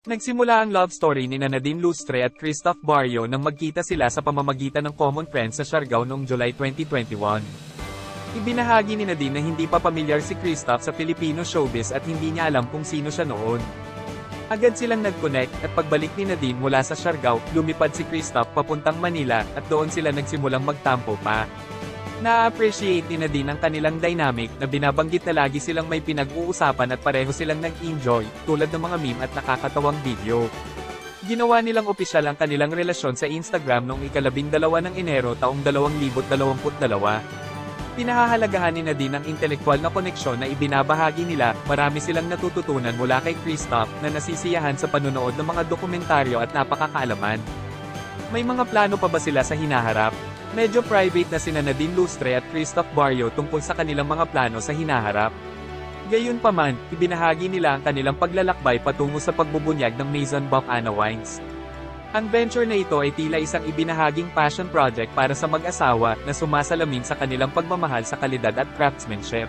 Nagsimula ang love story ni Nadine Lustre at Christoph Barrio nang magkita sila sa pamamagitan ng common friends sa Siargao noong July 2021. Ibinahagi ni Nadine na hindi pa pamilyar si Christoph sa Filipino showbiz at hindi niya alam kung sino siya noon. Agad silang nag-connect at pagbalik ni Nadine mula sa Siargao, lumipad si Christoph papuntang Manila at doon sila nagsimulang magtampo pa. Na-appreciate ni Nadine ang kanilang dynamic na binabanggit na lagi silang may pinag-uusapan at pareho silang nag-enjoy, tulad ng mga meme at nakakatawang video. Ginawa nilang opisyal ang kanilang relasyon sa Instagram noong ika-12 ng Enero taong 2022. Pinahahalagahan ni Nadine ang intelektual na koneksyon na ibinabahagi nila, marami silang natututunan mula kay Christoph na nasisiyahan sa panunood ng mga dokumentaryo at napakakaalaman. May mga plano pa ba sila sa hinaharap? Medyo private na sina Nadine Lustre at Christoph Barrio tungkol sa kanilang mga plano sa hinaharap. Gayunpaman, ibinahagi nila ang kanilang paglalakbay patungo sa pagbubunyag ng Maison Bock Anna Wines. Ang venture na ito ay tila isang ibinahaging passion project para sa mag-asawa na sumasalamin sa kanilang pagmamahal sa kalidad at craftsmanship.